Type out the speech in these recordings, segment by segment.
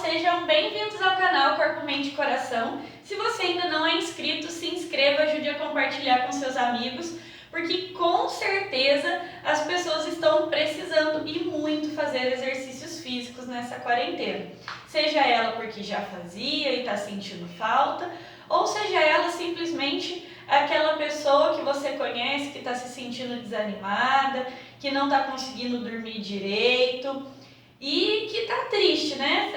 Sejam bem-vindos ao canal Corpo, Mente e Coração. Se você ainda não é inscrito, se inscreva, ajude a compartilhar com seus amigos, porque com certeza as pessoas estão precisando e muito fazer exercícios físicos nessa quarentena. Seja ela porque já fazia e está sentindo falta, ou seja ela simplesmente aquela pessoa que você conhece que está se sentindo desanimada, que não está conseguindo dormir direito e que está triste, né?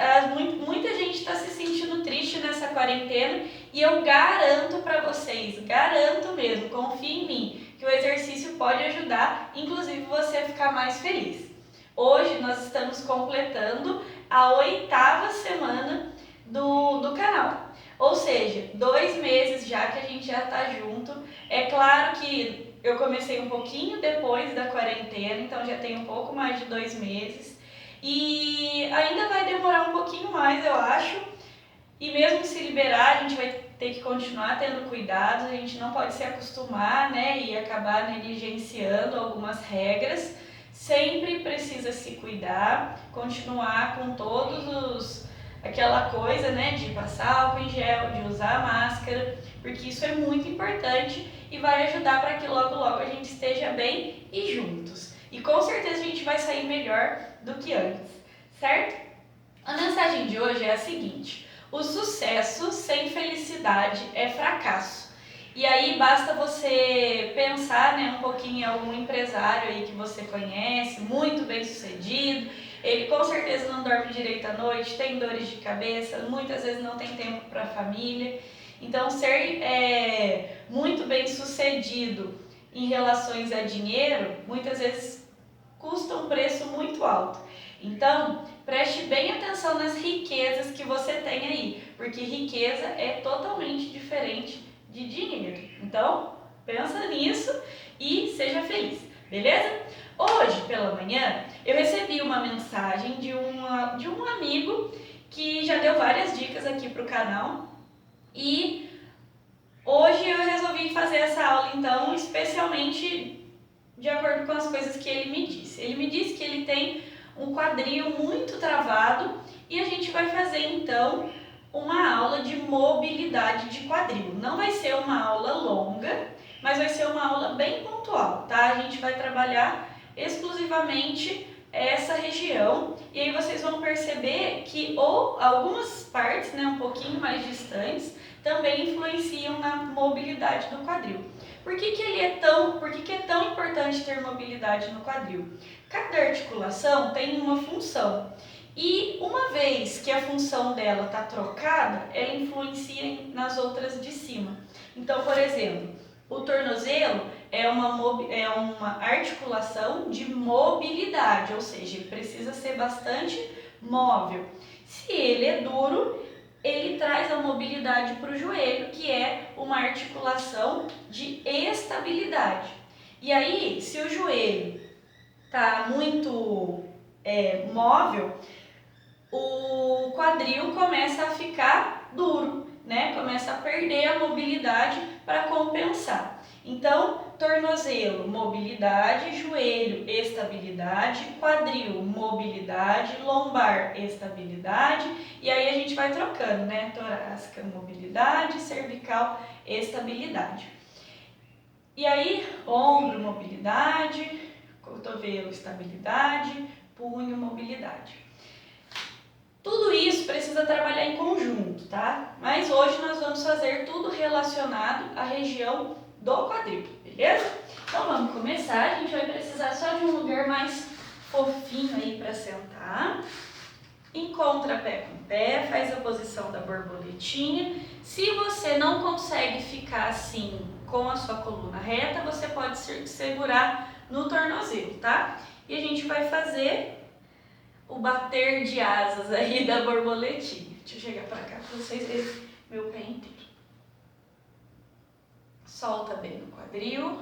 Muita gente está se sentindo triste nessa quarentena e eu garanto para vocês, garanto mesmo, confie em mim, que o exercício pode ajudar, inclusive você a ficar mais feliz. Hoje nós estamos completando a 8ª semana do canal. Ou seja, 2 meses já que a gente já está junto. É claro que eu comecei um pouquinho depois da quarentena, então já tem um pouco mais de 2 meses. E ainda vai demorar um pouquinho mais, eu acho. E mesmo se liberar, a gente vai ter que continuar tendo cuidados, a gente não pode se acostumar, né, e acabar negligenciando algumas regras. Sempre precisa se cuidar, continuar com aquela coisa, né, de passar álcool em gel, de usar máscara, porque isso é muito importante e vai ajudar para que logo a gente esteja bem e juntos. E com certeza a gente vai sair melhor do que antes, certo? A mensagem de hoje é a seguinte: o sucesso sem felicidade é fracasso. E aí basta você pensar, né, um pouquinho em algum empresário aí que você conhece, muito bem sucedido. Ele com certeza não dorme direito à noite, tem dores de cabeça, muitas vezes não tem tempo para a família. Então ser muito bem sucedido em relações a dinheiro, muitas vezes custa um preço muito alto. Então, preste bem atenção nas riquezas que você tem aí, porque riqueza é totalmente diferente de dinheiro. Então, pensa nisso e seja feliz, beleza? Hoje, pela manhã, eu recebi uma mensagem de um amigo que já deu várias dicas aqui para o canal e hoje eu resolvi fazer essa aula, então, especialmente de acordo com as coisas que ele me disse. Ele me disse que ele tem um quadril muito travado e a gente vai fazer então uma aula de mobilidade de quadril. Não vai ser uma aula longa, mas vai ser uma aula bem pontual, tá? A gente vai trabalhar exclusivamente essa região e aí vocês vão perceber que algumas partes, né, um pouquinho mais distantes, também influenciam na mobilidade do quadril. Por que é tão importante ter mobilidade no quadril? Cada articulação tem uma função e uma vez que a função dela está trocada, ela influencia nas outras de cima. Então, por exemplo, o tornozelo é uma articulação de mobilidade, ou seja, ele precisa ser bastante móvel. Se ele é duro, ele traz a mobilidade para o joelho, que é uma articulação de estabilidade. E aí, se o joelho está muito móvel, o quadril começa a ficar duro, né? Começa a perder a mobilidade para compensar. Então, tornozelo, mobilidade, joelho, estabilidade, quadril, mobilidade, lombar, estabilidade, e aí a gente vai trocando, né? Torácica, mobilidade, cervical, estabilidade. E aí, ombro, mobilidade, cotovelo, estabilidade, punho, mobilidade. Tudo isso precisa trabalhar em conjunto, tá? Mas hoje nós vamos fazer tudo relacionado à região do quadril, beleza? Então vamos começar, a gente vai precisar só de um lugar mais fofinho aí para sentar. Encontra pé com pé, faz a posição da borboletinha. Se você não consegue ficar assim com a sua coluna reta, você pode segurar no tornozelo, tá? E a gente vai fazer o bater de asas aí da borboletinha. Deixa eu chegar pra cá pra vocês verem meu pé inteiro. Solta bem no quadril.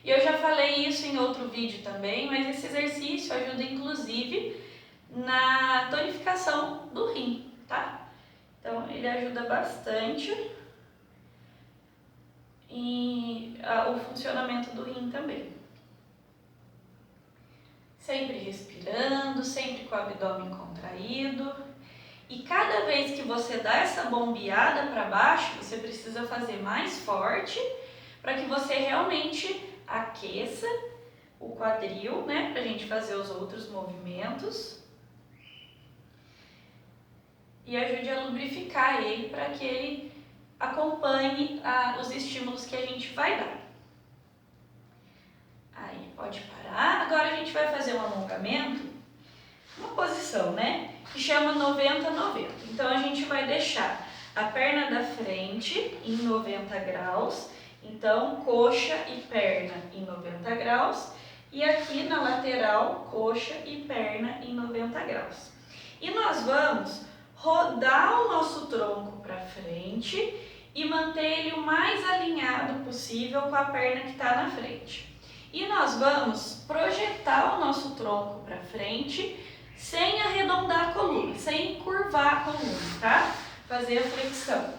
E eu já falei isso em outro vídeo também, mas esse exercício ajuda inclusive na tonificação do rim, tá? Então ele ajuda bastante e o funcionamento do rim também. Sempre respirando, sempre com o abdômen contraído. E cada vez que você dá essa bombeada para baixo, você precisa fazer mais forte para que você realmente aqueça o quadril, né? Para a gente fazer os outros movimentos. E ajude a lubrificar ele para que ele acompanhe os estímulos que a gente vai dar. Aí, pode parar. Agora a gente vai fazer um alongamento, uma posição, né? Que chama 90-90. Então a gente vai deixar a perna da frente em 90 graus. Então, coxa e perna em 90 graus. E aqui na lateral, coxa e perna em 90 graus. E nós vamos rodar o nosso tronco para frente e manter ele o mais alinhado possível com a perna que está na frente. E nós vamos projetar o nosso tronco para frente sem arredondar a coluna, sem curvar a coluna, tá? Fazer a flexão.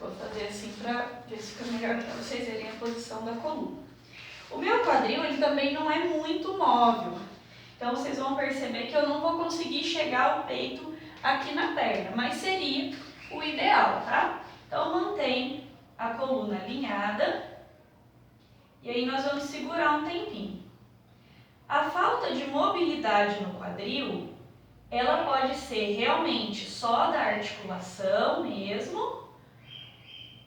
Vou fazer assim para ver se fica melhor para vocês verem a posição da coluna. O meu quadril ele também não é muito móvel, então vocês vão perceber que eu não vou conseguir chegar ao peito aqui na perna, mas seria o ideal, tá? Então mantém a coluna alinhada e aí nós vamos segurar um tempinho. A falta de mobilidade no quadril, ela pode ser realmente só da articulação mesmo,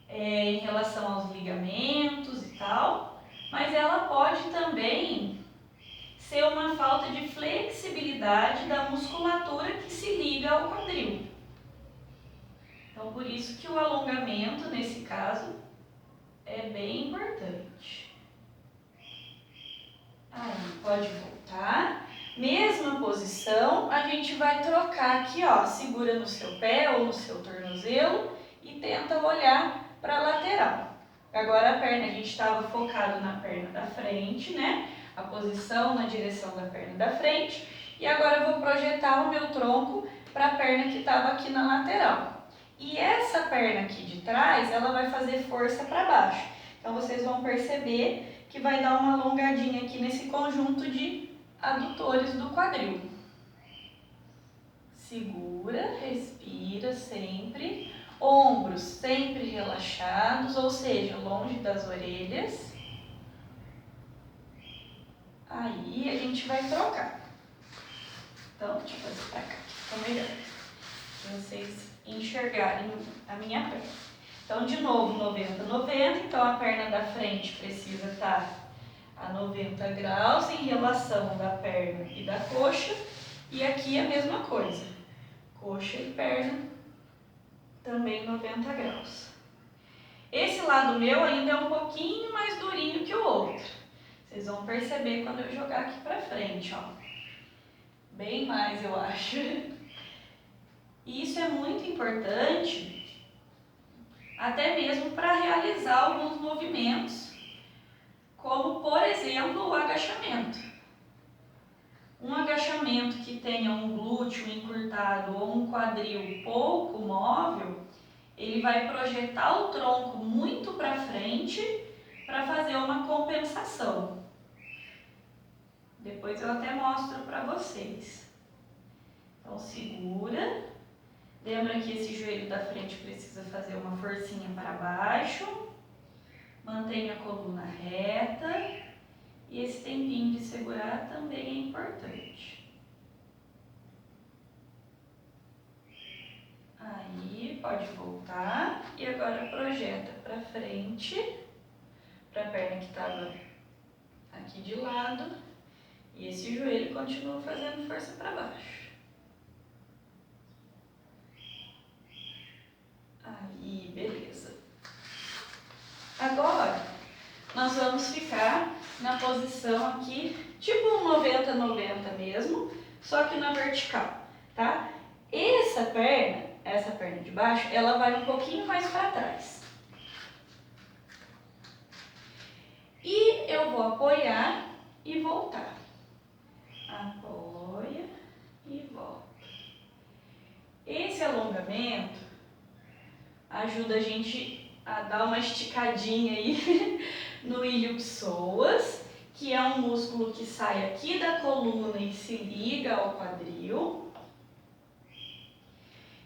em relação aos ligamentos e tal, mas ela pode também ser uma falta de flexibilidade da musculatura que se liga ao quadril. Então, por isso que o alongamento, nesse caso, é bem importante. Aí, pode voltar. Mesma posição, a gente vai trocar aqui, ó, segura no seu pé ou no seu tornozelo e tenta olhar para a lateral. Agora a perna, a gente estava focado na perna da frente, né? A posição na direção da perna da frente. E agora eu vou projetar o meu tronco para a perna que estava aqui na lateral. E essa perna aqui de trás, ela vai fazer força para baixo. Então vocês vão perceber que vai dar uma alongadinha aqui nesse conjunto de adutores do quadril. Segura, respira sempre. Ombros sempre relaxados, ou seja, longe das orelhas. Aí a gente vai trocar. Então, deixa eu fazer pra cá, que fica melhor. Pra vocês enxergarem a minha perna. Então, de novo, 90-90. Então, a perna da frente precisa estar a 90 graus em relação da perna e da coxa. E aqui a mesma coisa. Coxa e perna também 90 graus. Esse lado meu ainda é um pouquinho mais durinho que o outro. Vocês vão perceber quando eu jogar aqui pra frente, ó. Bem mais, eu acho. E isso é muito importante, até mesmo para realizar alguns movimentos, como, por exemplo, o agachamento. Um agachamento que tenha um glúteo encurtado ou um quadril pouco móvel, ele vai projetar o tronco muito para frente para fazer uma compensação. Depois eu até mostro para vocês. Então segura. Lembra que esse joelho da frente precisa fazer uma forcinha para baixo. Mantenha a coluna reta. E esse tempinho de segurar também é importante. Aí, pode voltar. E agora projeta para frente, para a perna que estava aqui de lado. E esse joelho continua fazendo força para baixo. Aí, beleza. Agora, nós vamos ficar na posição aqui, tipo um 90-90 mesmo, só que na vertical, tá? Essa perna de baixo, ela vai um pouquinho mais para trás. E eu vou apoiar e voltar. Apoia e volta. Esse alongamento ajuda a gente a dar uma esticadinha aí no ilho-psoas, que é um músculo que sai aqui da coluna e se liga ao quadril.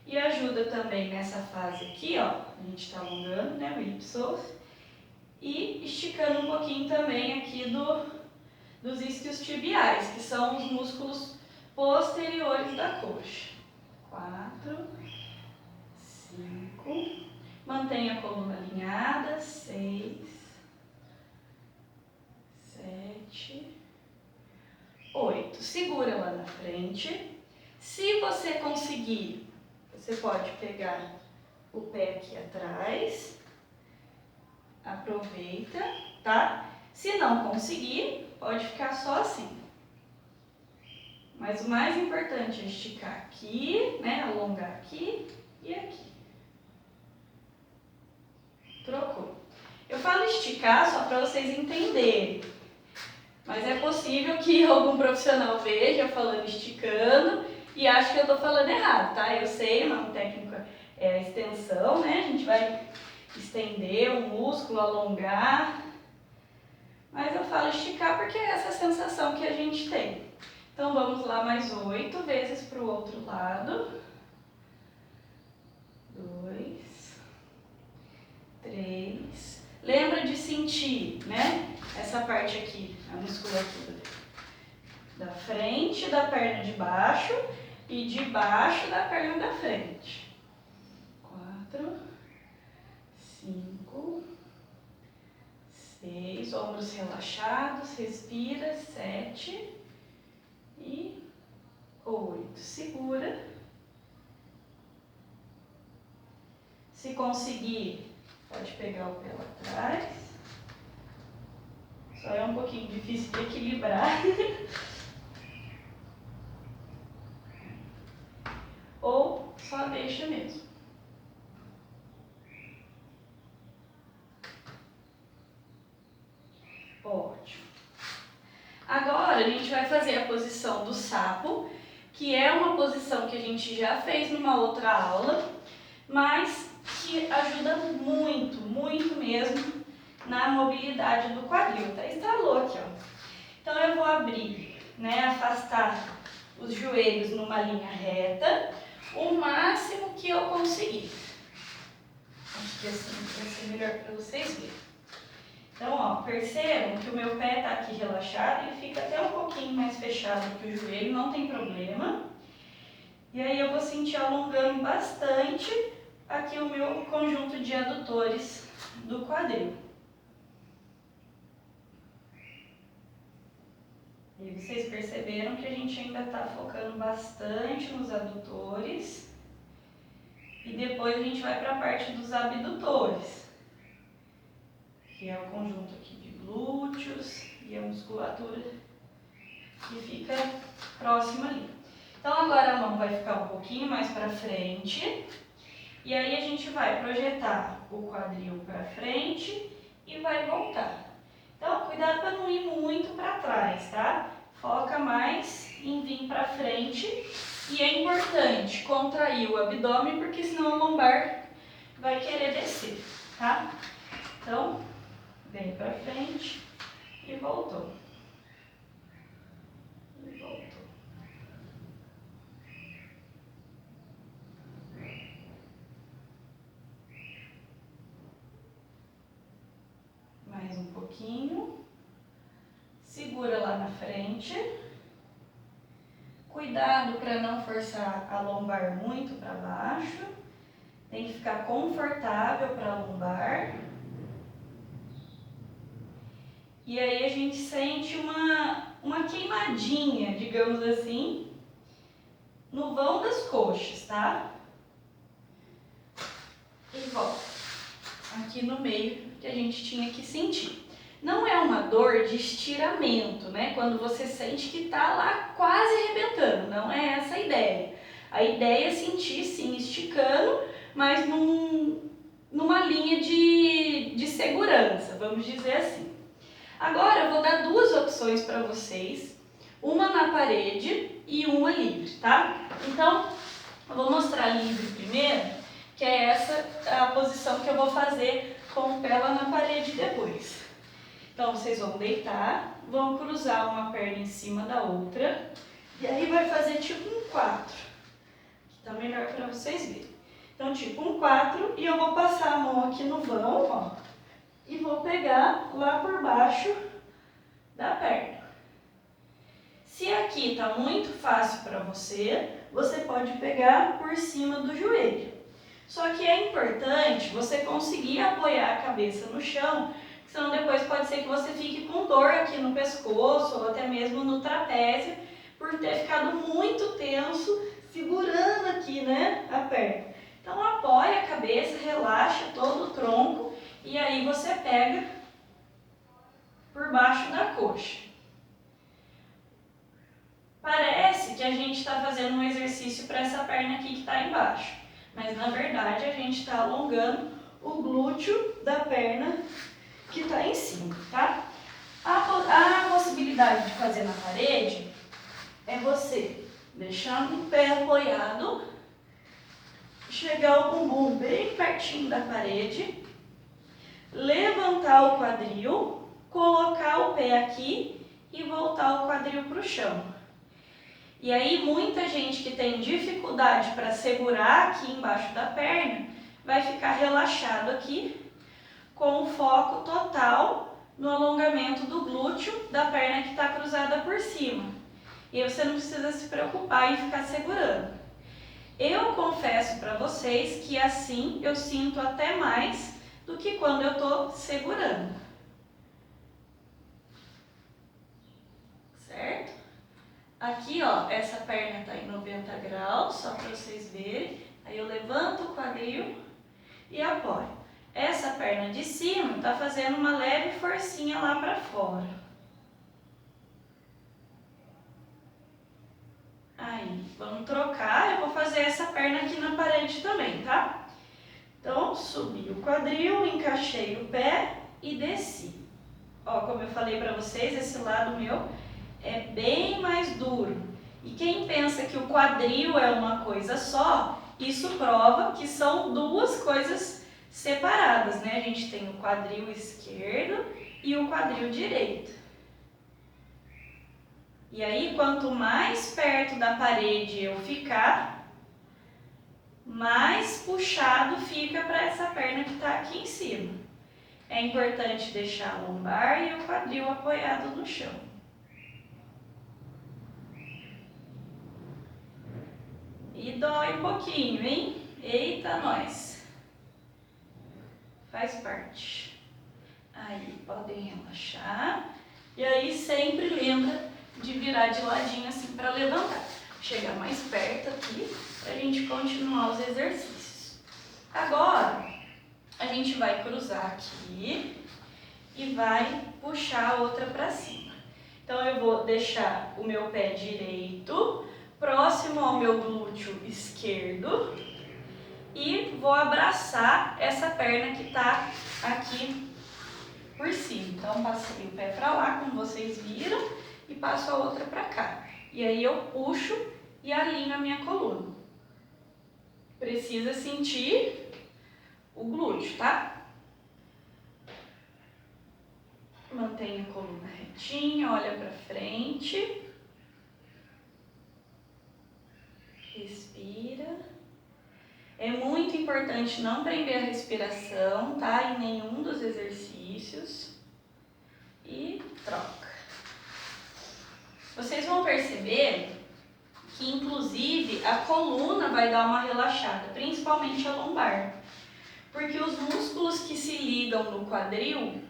E ajuda também nessa fase aqui, ó, a gente está alongando, né, o ipsos, e esticando um pouquinho também aqui dos isquios tibiais, que são os músculos posteriores da coxa. 4, 5, mantenha a coluna alinhada, 6, 7, 8. Segura lá na frente. Se você conseguir, você pode pegar o pé aqui atrás, aproveita, tá? Se não conseguir, pode ficar só assim. Mas o mais importante é esticar aqui, né? Alongar aqui e aqui. Trocou. Eu falo esticar só para vocês entenderem. Mas é possível que algum profissional veja eu falando esticando e ache que eu estou falando errado, tá? Eu sei, uma técnica é a extensão, né? A gente vai estender o músculo, alongar. Mas eu falo esticar porque é essa sensação que a gente tem. Então vamos lá mais 8 vezes para o outro lado. 2, 3. Lembra de sentir, né? Essa parte aqui, a musculatura da frente da perna de baixo e de baixo da perna da frente. 4, 5, 6, ombros relaxados, respira, 7 e 8. Segura. Se conseguir, pode pegar o pé lá atrás. Só é um pouquinho difícil de equilibrar. Ou só deixa mesmo. Ótimo. Agora a gente vai fazer a posição do sapo, que é uma posição que a gente já fez numa outra aula, mas que ajuda muito, muito mesmo na mobilidade do quadril. Até estralou aqui, ó. Então eu vou abrir, né, afastar os joelhos numa linha reta, o máximo que eu conseguir. Acho que assim vai ser melhor para vocês verem. Então, ó, percebam que o meu pé está aqui relaxado, ele fica até um pouquinho mais fechado que o joelho, não tem problema. E aí eu vou sentir alongando bastante aqui o meu conjunto de adutores do quadril. E vocês perceberam que a gente ainda está focando bastante nos adutores. E depois a gente vai para a parte dos abdutores, que é o conjunto aqui de glúteos e a musculatura que fica próxima ali. Então agora a mão vai ficar um pouquinho mais para frente. E aí a gente vai projetar o quadril para frente e vai voltar. Então, cuidado para não ir muito para trás, tá? Foca mais em vir para frente. E é importante contrair o abdômen, porque senão a lombar vai querer descer, tá? Então, vem para frente e voltou. E voltou. Mais um pouquinho. Segura lá na frente. Cuidado para não forçar a lombar muito para baixo. Tem que ficar confortável para a lombar. E aí a gente sente uma queimadinha, digamos assim, no vão das coxas, tá? E volta. Aqui no meio que a gente tinha que sentir. Não é uma dor de estiramento, né? Quando você sente que tá lá quase arrebentando, não é essa a ideia. A ideia é sentir sim esticando, mas numa linha de segurança, vamos dizer assim. Agora eu vou dar duas opções para vocês, uma na parede e uma livre, tá? Então, eu vou mostrar livre primeiro, que é essa a posição que eu vou fazer com o pé lá na parede depois. Então, vocês vão deitar, vão cruzar uma perna em cima da outra, e aí vai fazer tipo um 4, que tá melhor para vocês verem. Então, tipo um 4, e eu vou passar a mão aqui no vão, ó, e vou pegar lá por baixo da perna. Se aqui tá muito fácil para você, você pode pegar por cima do joelho. Só que é importante você conseguir apoiar a cabeça no chão, senão depois pode ser que você fique com dor aqui no pescoço ou até mesmo no trapézio, por ter ficado muito tenso, segurando aqui, né, a perna. Então apoia a cabeça, relaxa todo o tronco e aí você pega por baixo da coxa. Parece que a gente está fazendo um exercício para essa perna aqui que está embaixo, mas na verdade a gente está alongando o glúteo da perna que está em cima, tá? A possibilidade de fazer na parede é você deixar o pé apoiado, chegar o bumbum bem pertinho da parede, levantar o quadril, colocar o pé aqui e voltar o quadril para o chão. E aí muita gente que tem dificuldade para segurar aqui embaixo da perna vai ficar relaxado aqui com o foco total no alongamento do glúteo da perna que está cruzada por cima. E aí você não precisa se preocupar em ficar segurando. Eu confesso para vocês que assim eu sinto até mais do que quando eu estou segurando. Certo? Aqui, ó, essa perna está em 90 graus, só para vocês verem. Aí eu levanto o quadril e apoio. Essa perna de cima está fazendo uma leve forcinha lá para fora. Aí, vamos trocar. Eu vou fazer essa perna aqui na parede também, tá? Então, subi o quadril, encaixei o pé e desci. Ó, como eu falei para vocês, esse lado meu é bem mais duro. E quem pensa que o quadril é uma coisa só, isso prova que são duas coisas separadas, né? A gente tem o quadril esquerdo e o quadril direito. E aí, quanto mais perto da parede eu ficar, mais puxado fica para essa perna que está aqui em cima. É importante deixar a lombar e o quadril apoiado no chão. E dói um pouquinho, hein? Eita, nós! Faz parte. Aí, podem relaxar. E aí, sempre lembra de virar de ladinho assim para levantar. Chegar mais perto aqui para a gente continuar os exercícios. Agora, a gente vai cruzar aqui e vai puxar a outra para cima. Então, eu vou deixar o meu pé direito próximo ao meu glúteo esquerdo e vou abraçar essa perna que está aqui por cima. Então, passei o pé para lá, como vocês viram, e passo a outra para cá. E aí eu puxo e alinho a minha coluna. Precisa sentir o glúteo, tá? Mantenha a coluna retinha, olha para frente. Respira. É muito importante não prender a respiração, tá? Em nenhum dos exercícios. E troca. Vocês vão perceber que, inclusive, a coluna vai dar uma relaxada, principalmente a lombar. Porque os músculos que se ligam no quadril,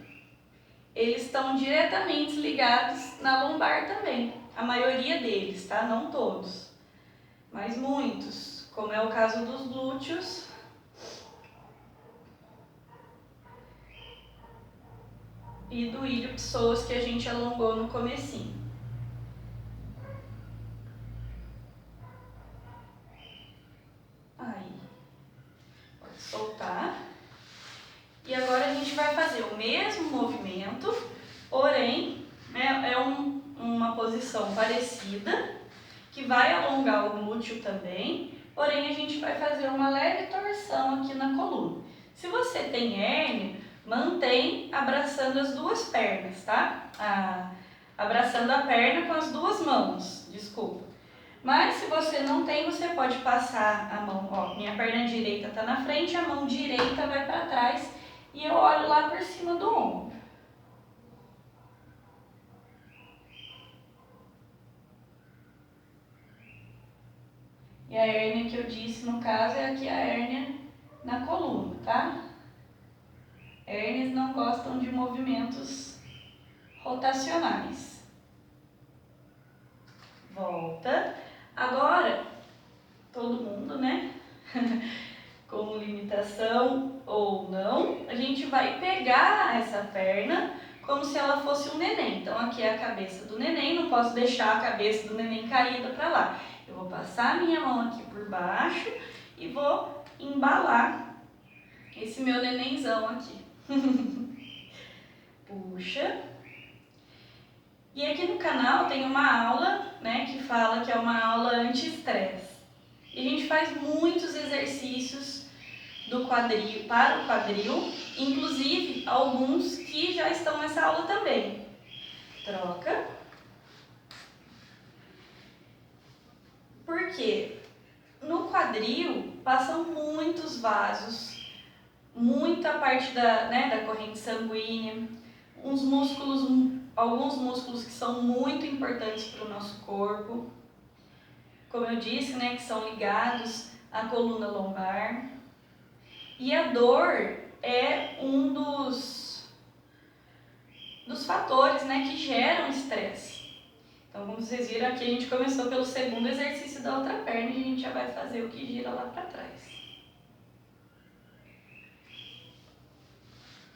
eles estão diretamente ligados na lombar também. A maioria deles, tá? Não todos, mas muitos, como é o caso dos glúteos e do ilho-psoas que a gente alongou no comecinho. Aí, pode soltar. E agora a gente vai fazer o mesmo movimento, porém, né, é uma posição parecida, que vai alongar o glúteo também, porém a gente vai fazer uma leve torção aqui na coluna. Se você tem hérnia, mantém abraçando as duas pernas, tá? Abraçando a perna com as duas mãos, desculpa. Mas se você não tem, você pode passar a mão, ó, minha perna direita está na frente, a mão direita vai para trás e eu olho lá por cima do ombro. E a hérnia que eu disse, no caso, é aqui a hérnia na coluna, tá? Hérnias não gostam de movimentos rotacionais. Volta. Agora, todo mundo, né? Com limitação ou não, a gente vai pegar essa perna como se ela fosse um neném. Então aqui é a cabeça do neném, não posso deixar a cabeça do neném caída para lá. Eu vou passar a minha mão aqui por baixo e vou embalar esse meu nenenzão aqui. Puxa. E aqui no canal tem uma aula, né, que fala que é uma aula anti-estresse. E a gente faz muitos exercícios do quadril, para o quadril, inclusive alguns que já estão nessa aula também. Troca. Por quê? No quadril passam muitos vasos, muita parte da corrente sanguínea, alguns músculos que são muito importantes para o nosso corpo. Como eu disse, né, que são ligados à coluna lombar. E a dor é um dos fatores, né, que geram estresse. Então, como vocês viram aqui, a gente começou pelo segundo exercício da outra perna e a gente já vai fazer o que gira lá para trás.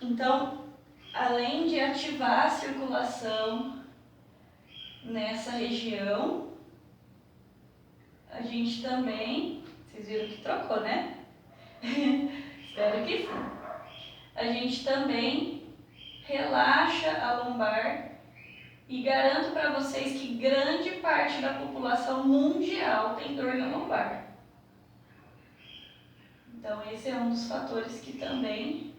Então, além de ativar a circulação nessa região, a gente também, vocês viram que trocou, né? Espero que sim. A gente também relaxa a lombar e garanto para vocês que grande parte da população mundial tem dor na lombar. Então esse é um dos fatores que também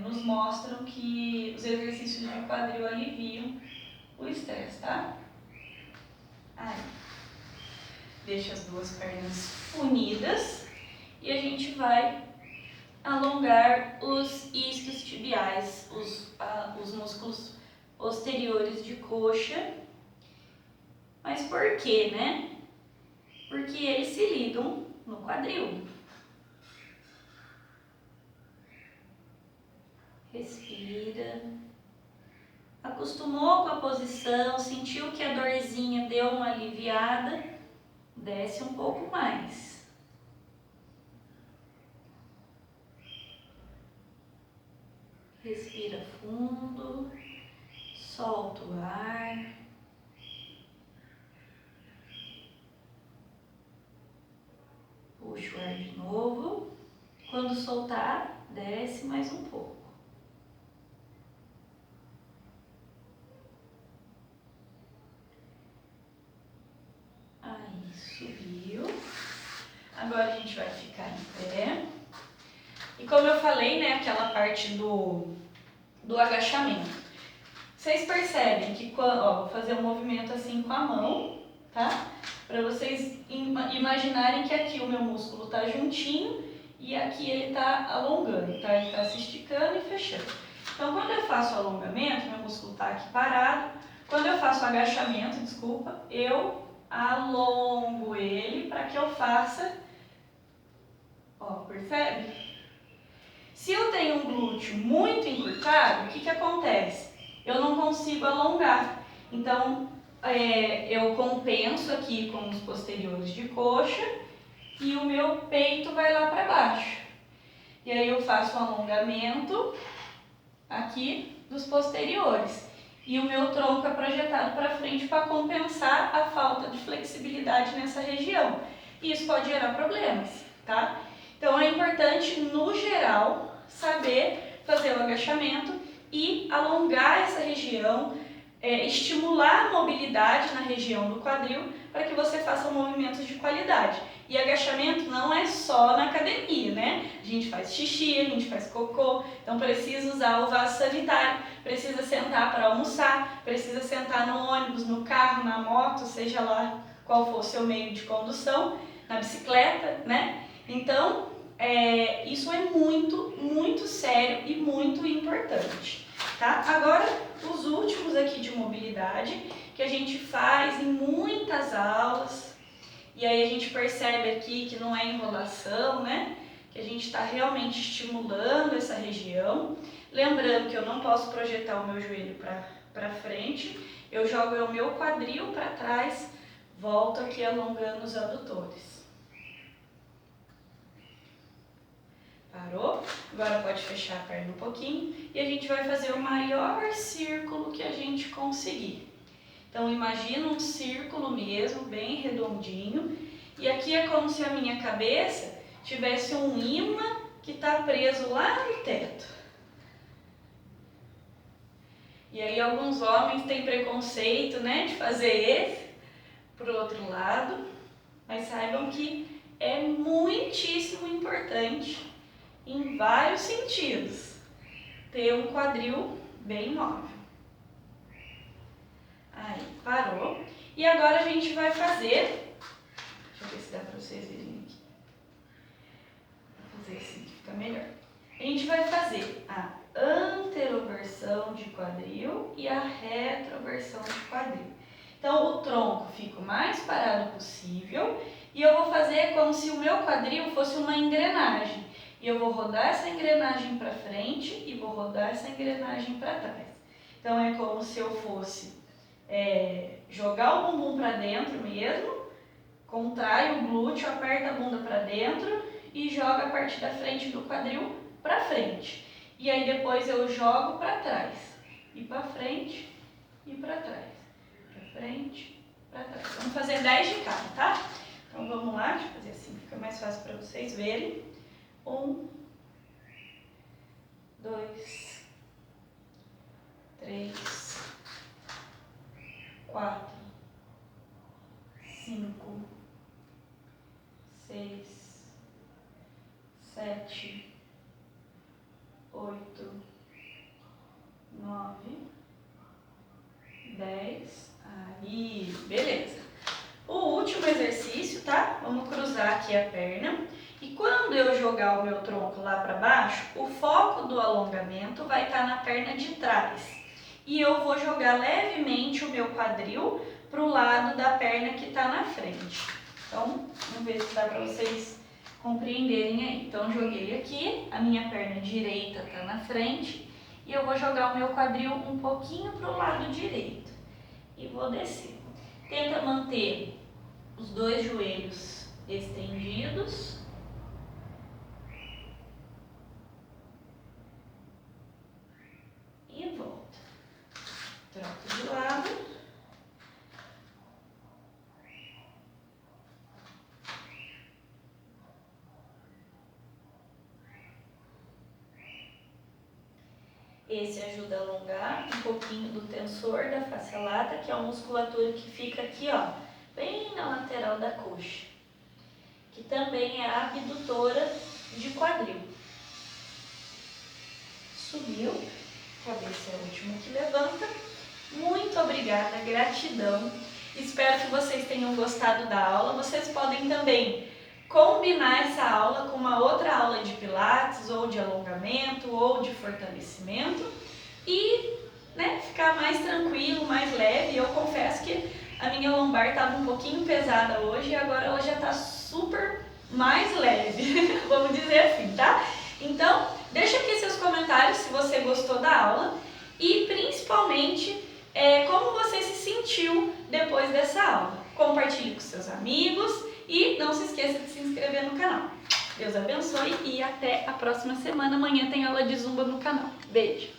nos mostram que os exercícios de quadril aliviam o estresse, tá? Aí, deixa as duas pernas unidas e a gente vai alongar os isquios tibiais, os músculos posteriores de coxa. Mas por quê, né? Porque eles se ligam no quadril. Respira. Acostumou com a posição, sentiu que a dorzinha deu uma aliviada, desce um pouco mais. Respira fundo, solta o ar. Puxa o ar de novo. Quando soltar, desce mais um pouco. Aí, subiu. Agora a gente vai ficar em pé. E como eu falei, né, aquela parte do agachamento. Vocês percebem que, ó, vou fazer um movimento assim com a mão, tá? Para vocês imaginarem que aqui o meu músculo tá juntinho e aqui ele tá alongando, tá? Ele tá se esticando e fechando. Então, quando eu faço o alongamento, meu músculo tá aqui parado. Quando eu faço o agachamento, desculpa, eu alongo ele para que eu faça, ó, percebe? Se eu tenho um glúteo muito encurtado, o que acontece? Eu não consigo alongar. Então, eu compenso aqui com os posteriores de coxa e o meu peito vai lá para baixo. E aí eu faço um alongamento aqui dos posteriores. E o meu tronco é projetado para frente para compensar a falta de flexibilidade nessa região. E isso pode gerar problemas, tá? Então é importante, no geral, saber fazer o agachamento e alongar essa região, estimular a mobilidade na região do quadril, para que você faça movimentos de qualidade. E agachamento não é só na academia, né? A gente faz xixi, a gente faz cocô, então precisa usar o vaso sanitário, precisa sentar para almoçar, precisa sentar no ônibus, no carro, na moto, seja lá qual for o seu meio de condução, na bicicleta, né? Então, isso é muito, muito sério e muito importante, tá? Agora, os últimos aqui de mobilidade, que a gente faz em muitas aulas, e aí a gente percebe aqui que não é enrolação, né? Que a gente está realmente estimulando essa região. Lembrando que eu não posso projetar o meu joelho para frente, eu jogo o meu quadril para trás, volto aqui alongando os adutores. Parou? Agora pode fechar a perna um pouquinho e a gente vai fazer o maior círculo que a gente conseguir. Então imagina um círculo mesmo, bem redondinho, e aqui é como se a minha cabeça tivesse um imã que está preso lá no teto. E aí alguns homens têm preconceito, né, de fazer esse pro outro lado, mas saibam que é muitíssimo importante em vários sentidos ter um quadril bem móvel. Aí, parou. E agora a gente vai fazer, deixa eu ver se dá para vocês verem aqui. Vou fazer assim que fica melhor. A gente vai fazer a anteroversão de quadril e a retroversão de quadril. Então, o tronco fica o mais parado possível e eu vou fazer como se o meu quadril fosse uma engrenagem. E eu vou rodar essa engrenagem para frente e vou rodar essa engrenagem para trás. Então, é como se eu fosse jogar o bumbum para dentro mesmo, contrai o glúteo, aperta a bunda para dentro e joga a parte da frente do quadril para frente. E aí depois eu jogo para trás, e para frente e para trás, para frente, para trás. Vamos fazer 10 de cada, tá? Então vamos lá, deixa eu fazer assim, fica mais fácil para vocês verem. 1, 2, 3, 4, 5, 6, 7, 8, 9, 10. Aí, beleza. O último exercício, tá? Vamos cruzar aqui a perna. E quando eu jogar o meu tronco lá para baixo, o foco do alongamento vai estar na perna de trás. E eu vou jogar levemente o meu quadril para o lado da perna que está na frente. Então, vamos ver se dá para vocês compreenderem aí. Então, joguei aqui, a minha perna direita está na frente e eu vou jogar o meu quadril um pouquinho para o lado direito. E vou descer. Tenta manter os dois joelhos estendidos. E volta. Troco de lado. Esse ajuda a alongar um pouquinho do tensor da face lata, que é a musculatura que fica aqui, ó, bem na lateral da coxa, que também é a abdutora de quadril. Subiu, cabeça é o último que levanta. Muito obrigada, gratidão. Espero que vocês tenham gostado da aula. Vocês podem também combinar essa aula com uma outra aula de pilates, ou de alongamento, ou de fortalecimento e ficar mais tranquilo, mais leve. Eu confesso que a minha lombar estava um pouquinho pesada hoje e agora ela já está super mais leve, vamos dizer assim, tá? Então, deixa aqui seus comentários se você gostou da aula e principalmente como você se sentiu depois dessa aula. Compartilhe com seus amigos e não se esqueça de se inscrever no canal. Deus abençoe e até a próxima semana. Amanhã tem aula de Zumba no canal. Beijo!